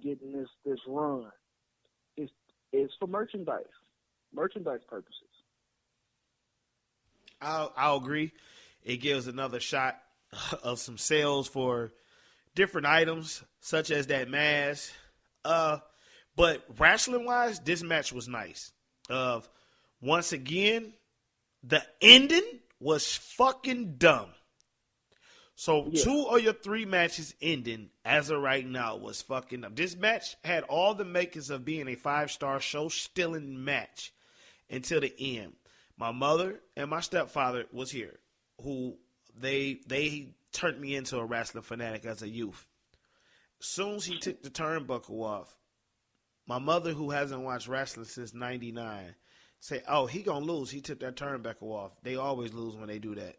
getting this run is for merchandise purposes. I'll agree. It gives another shot of some sales for different items, such as that mask. But wrestling-wise, this match was nice. Once again, the ending was fucking dumb. So 2 of your 3 matches ending, as of right now, was fucking dumb. This match had all the makings of being a 5-star show-stealing match until the end. My mother and my stepfather was here, who they turned me into a wrestling fanatic as a youth. As soon as he took the turnbuckle off, my mother, who hasn't watched wrestling since '99, say, "Oh, he gonna lose. He took that turnbuckle off." They always lose when they do that.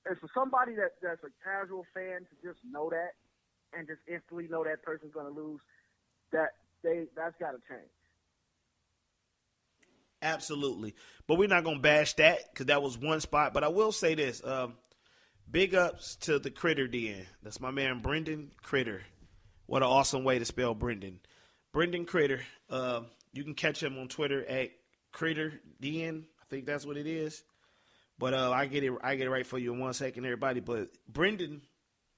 And for somebody that's a casual fan to just know that and just instantly know that person's gonna lose, that's got to change. Absolutely. But we're not going to bash that because that was one spot. But I will say this. Big ups to the Critter Den. That's my man, Brendan Critter. What an awesome way to spell Brendan. Brendan Critter. You can catch him on Twitter at Critter Den. I think that's what it is. But I get it right for you in 1 second, everybody. But Brendan,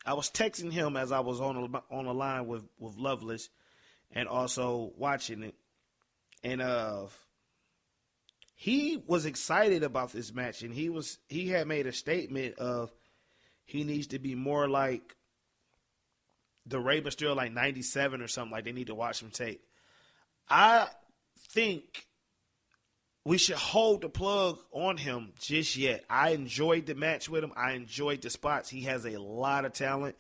I was texting him as I was on the line with Loveless and also watching it. And he was excited about this match, and he had made a statement of he needs to be more like the Rey Mysterio, like 97 or something. Like they need to watch him tape. I think we should hold the plug on him just yet. I enjoyed the match with him. I enjoyed the spots. He has a lot of talent.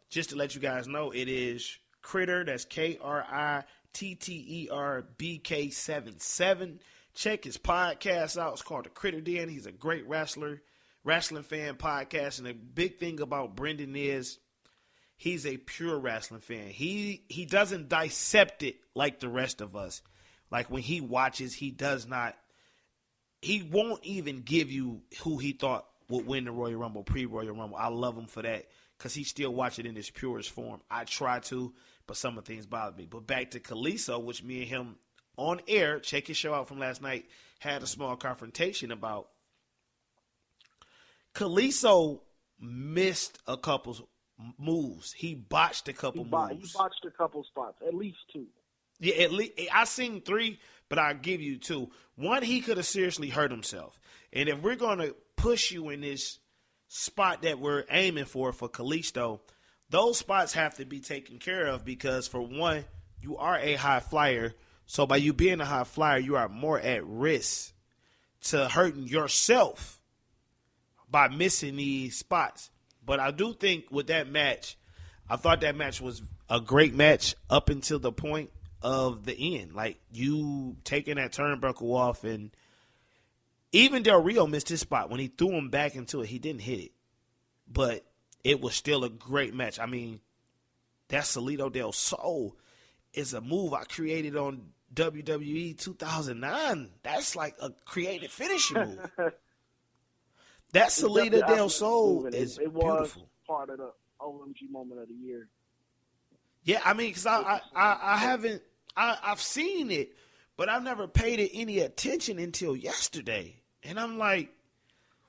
Just to let you guys know, it is Critter. That's KritterBK77. Check his podcast out. It's called The Critter Den. He's a great wrestling fan podcast. And the big thing about Brendan is he's a pure wrestling fan. He doesn't dissect it like the rest of us. Like when he watches, he won't even give you who he thought would win the Royal Rumble, pre-Royal Rumble. I love him for that because he still watch it in its purest form. I try to, but some of the things bother me. But back to Kalisto, which me and him on air, check his show out from last night, had a small confrontation about. Kalisto missed a couple moves. He botched a couple moves. He botched a couple spots, at least 2. Yeah, at least I seen 3, but I'll give you 2. One, he could have seriously hurt himself. And if we're going to push you in this spot that we're aiming for Kalisto, those spots have to be taken care of because, for one, you are a high flyer. So by you being a high flyer, you are more at risk to hurting yourself by missing these spots. But I do think with that match, I thought that match was a great match up until the point of the end. Like, you taking that turnbuckle off, and even Del Rio missed his spot. When he threw him back into it, he didn't hit it. But it was still a great match. I mean, that Salito del Sol is a move I created on WWE 2009. That's like a creative finishing move. That Salito del Sol is beautiful. It was part of the OMG moment of the year. Yeah, I mean, because I've seen it, but I've never paid it any attention until yesterday. And I'm like,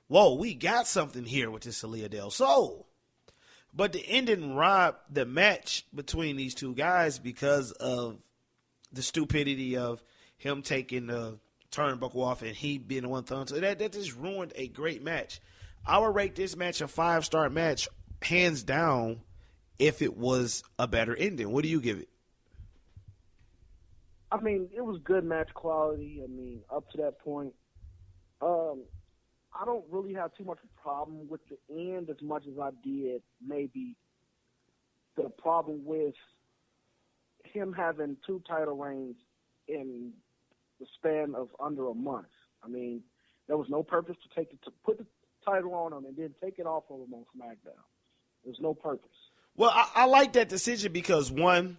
whoa, we got something here with this Salida del Sol. But the ending robbed the match between these two guys because of the stupidity of him taking the turnbuckle off and he being the one thrown. So that just ruined a great match. I would rate this match a 5-star match, hands down, if it was a better ending. What do you give it? I mean, it was good match quality. I mean, up to that point. I don't really have too much problem with the end as much as I did maybe the problem with him having 2 title reigns in the span of under a month. I mean, there was no purpose to put the title on him and then take it off of him on SmackDown. There's no purpose. Well, I like that decision because, one,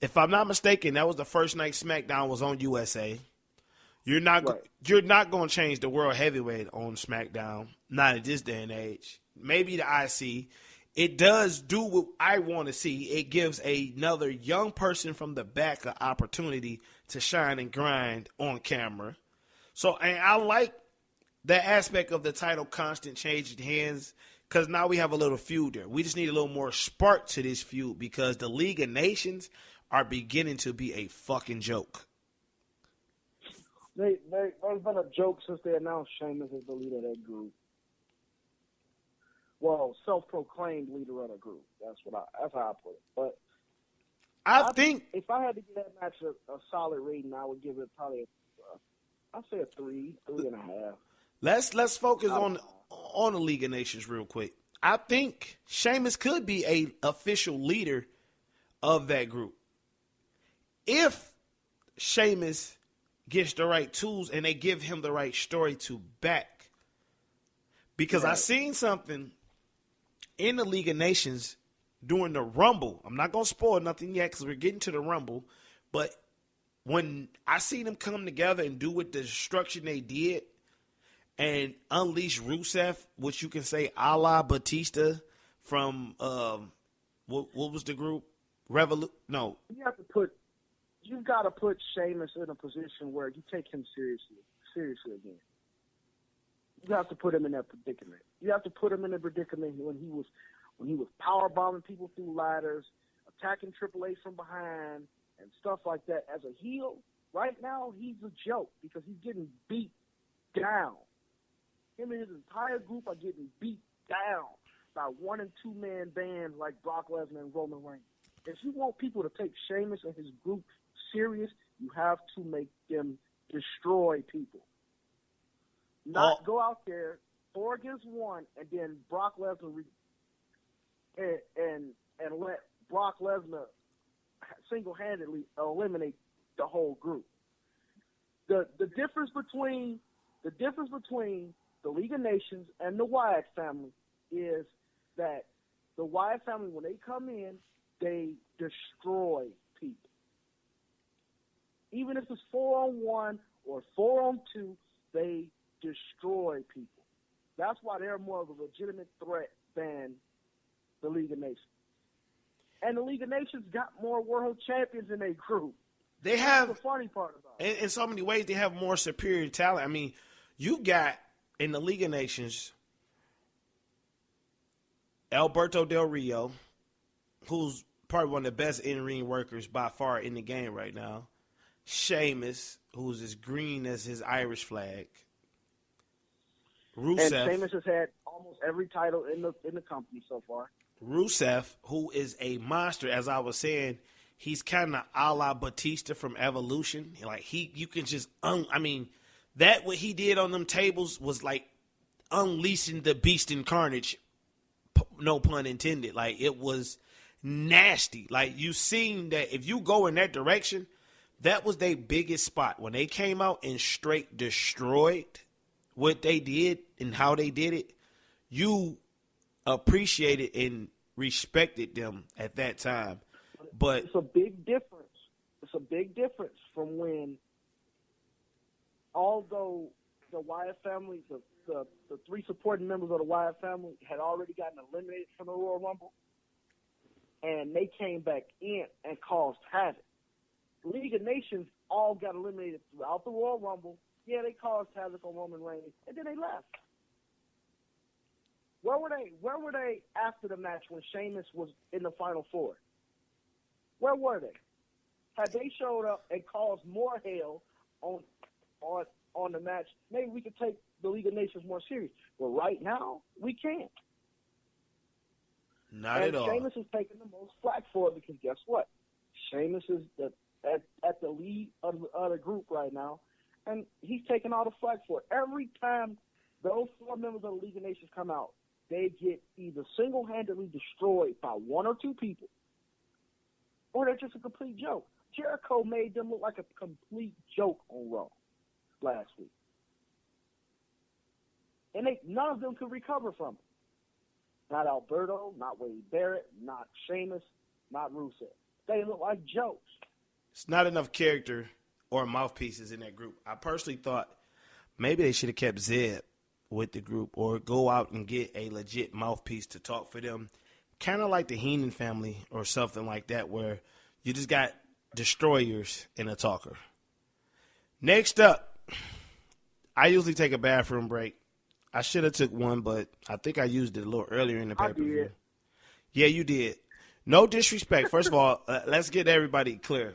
if I'm not mistaken, that was the first night SmackDown was on USA. You're not going to change the world heavyweight on SmackDown, not at this day and age. Maybe the IC. it does do what I want to see. It gives another young person from the back an opportunity to shine and grind on camera. So, and I like that aspect of the title constant changing hands, because now we have a little feud there. We just need a little more spark to this feud, because the League of Nations are beginning to be a fucking joke. They've been a joke since they announced Sheamus as the leader of that group. Well, self-proclaimed leader of the group. That's how I put it. But I think if I had to give that match a solid rating, I would give it probably I'd say a 3.5. Let's focus on the League of Nations real quick. I think Sheamus could be a official leader of that group if Sheamus gets the right tools and they give him the right story to back. Because I seen something in the League of Nations during the Rumble. I'm not going to spoil nothing yet because we're getting to the Rumble. But when I seen them come together and do what the destruction they did and unleash Rusev, which you can say a la Batista from, what was the group? No. You've got to put Sheamus in a position where you take him seriously again. You have to put him in that predicament. You have to put him in a predicament when he was power bombing people through ladders, attacking Triple H from behind, and stuff like that. As a heel, right now he's a joke because he's getting beat down. Him and his entire group are getting beat down by 1- and 2-man bands like Brock Lesnar and Roman Reigns. If you want people to take Sheamus and his group serious, you have to make them destroy people. Not go out there 4 against 1 and then Brock Lesnar and let Brock Lesnar single-handedly eliminate the whole group. The difference between the League of Nations and the Wyatt family is that the Wyatt family, when they come in, they destroy people. Even if it's 4-on-1 or 4-on-2, they destroy people. That's why they're more of a legitimate threat than the League of Nations. And the League of Nations got more world champions in their group. They have That's the funny part about it. In so many ways, they have more superior talent. I mean, you got in the League of Nations Alberto Del Rio, who's probably one of the best in-ring workers by far in the game right now. Sheamus, who's as green as his Irish flag. Rusev. And Sheamus has had almost every title in the company so far. Rusev, who is a monster, as I was saying, he's kind of a la Batista from Evolution. Like you can just, that what he did on them tables was like unleashing the beast in carnage. No pun intended. Like it was nasty. Like you seen that if you go in that direction, that was their biggest spot when they came out and straight destroyed what they did and how they did it. You appreciated and respected them at that time. But it's a big difference. It's a big difference from when, although the Wyatt family, the 3 supporting members of the Wyatt family had already gotten eliminated from the Royal Rumble, and they came back in and caused havoc. The League of Nations all got eliminated throughout the Royal Rumble. Yeah, they caused havoc on Roman Reigns, and then they left. Where were they after the match when Sheamus was in the Final Four? Where were they? Had they showed up and caused more hell on the match, maybe we could take the League of Nations more serious. But right now, we can't. Not at all. Sheamus is taking the most flack for it because guess what? Sheamus is at the lead of the group right now, and he's taking all the flack for it. Every time those 4 members of the League of Nations come out, they get either single-handedly destroyed by 1 or 2 people, or they're just a complete joke. Jericho made them look like a complete joke on Raw last week. And none of them could recover from it. Not Alberto, not Wade Barrett, not Sheamus, not Rusev. They look like jokes. It's not enough character or mouthpieces in that group. I personally thought maybe they should have kept Zeb with the group or go out and get a legit mouthpiece to talk for them kind of like the Heenan family or something like that, where you just got destroyers and a talker. Next up, I usually take a bathroom break. I should have took one, but I think I used it a little earlier in the pay-per-view. Yeah, you did. No disrespect. First of all, let's get everybody clear.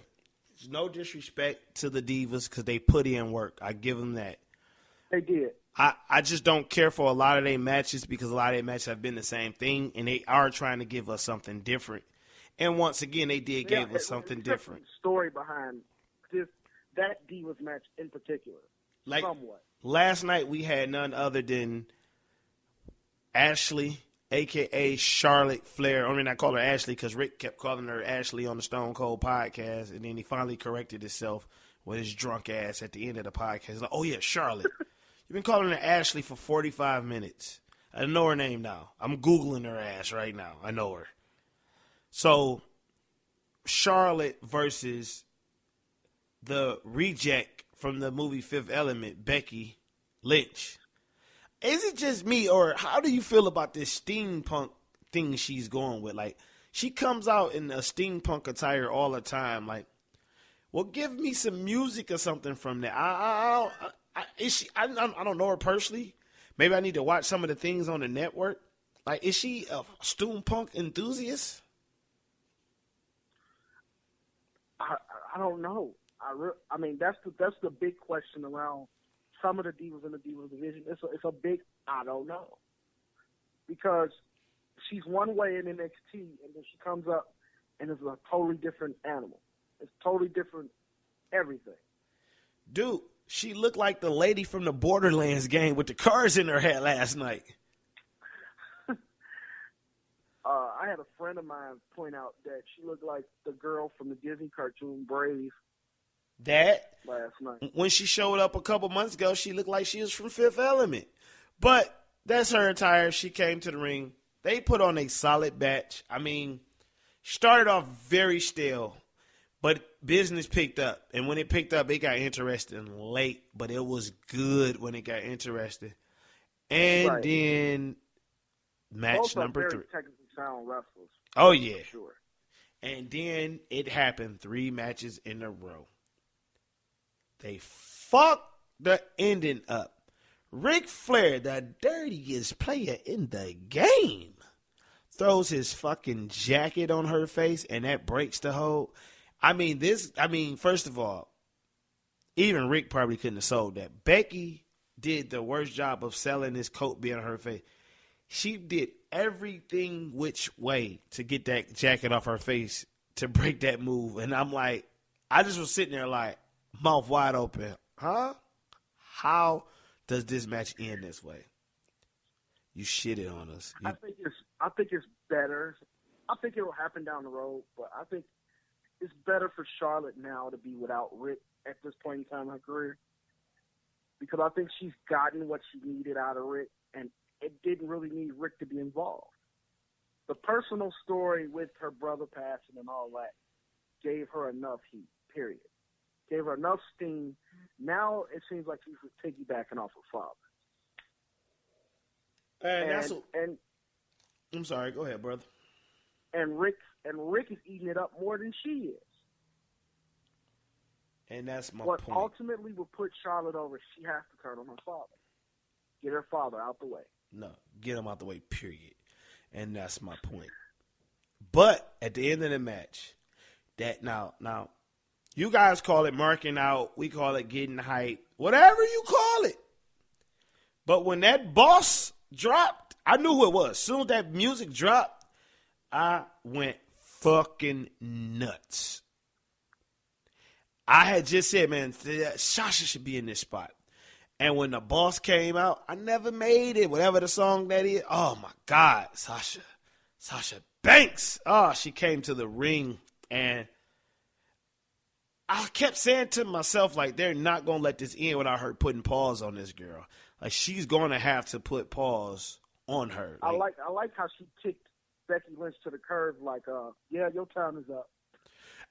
There's no disrespect to the Divas because they put in work. I give them that. They did. I just don't care for a lot of their matches because a lot of their matches have been the same thing, and they are trying to give us something different. And once again, they did give us something different. Story behind that Divas match in particular, like somewhat. Last night we had none other than Ashley, a.k.a. Charlotte Flair. I mean, I call her Ashley because Rick kept calling her Ashley on the Stone Cold podcast, and then he finally corrected himself with his drunk ass at the end of the podcast. He's like, oh, yeah, Charlotte. You've been calling her Ashley for 45 minutes. I know her name now. I'm Googling her ass right now. I know her. So, Charlotte versus the reject from the movie Fifth Element, Becky Lynch. Is it just me, or how do you feel about this steampunk thing she's going with? Like, she comes out in a steampunk attire all the time. Like, well, give me some music or something from that. I don't know her personally. Maybe I need to watch some of the things on the network. Like, is she a steampunk enthusiast? I don't know. I mean, that's the big question around some of the Divas in the Divas division. It's a big I don't know, because she's one way in NXT, and then she comes up and it's a totally different animal. It's totally different everything. Dude, she looked like the lady from the Borderlands game with the cars in her head last night. I had a friend of mine point out that she looked like the girl from the Disney cartoon Brave. That last night. When she showed up a couple months ago, she looked like she was from Fifth Element. But that's her attire. She came to the ring. They put on a solid match. I mean, started off very stale, but business picked up. And when it picked up, it got interesting late, but it was good when it got interesting. And then match both number are 3. very technically sound wrestlers. Oh, yeah. Sure. And then it happened 3 matches in a row. They fucked the ending up. Ric Flair, the dirtiest player in the game, throws his fucking jacket on her face, and that breaks the hold. First of all, even Rick probably couldn't have sold that. Becky did the worst job of selling this coat being on her face. She did everything which way to get that jacket off her face to break that move. And I'm like, I just was sitting there like, mouth wide open. Huh? How does this match end this way? You shitted on us. I think it's better. I think it'll happen down the road, but I think it's better for Charlotte now to be without Rick at this point in time in her career, because I think she's gotten what she needed out of Rick, and it didn't really need Rick to be involved. The personal story with her brother passing and all that gave her enough heat, period. Gave her enough steam. Now it seems like she's piggybacking off her father. And I'm sorry, go ahead, brother. And Rick is eating it up more than she is. And that's my point. What ultimately will put Charlotte over, she has to turn on her father. Get her father out the way. No, get him out the way, period. And that's my point. But at the end of the match, that now you guys call it marking out, we call it getting hype, whatever you call it. But when that boss dropped, I knew who it was. As soon as that music dropped, I went fucking nuts. I had just said, man, Sasha should be in this spot. And when the boss came out, I never made it, whatever the song that is. Oh, my God, Sasha Banks. Oh, she came to the ring, and I kept saying to myself, like, they're not going to let this end without her putting pause on this girl. Like, she's going to have to put pause on her. Like, I like how she kicked Becky Lynch to the curb, like, yeah, your time is up.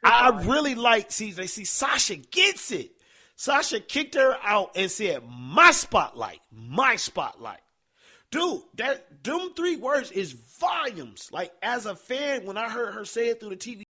I really like, see, Sasha gets it. Sasha kicked her out and said, my spotlight. Dude, them 3 words is volumes. Like, as a fan, when I heard her say it through the TV,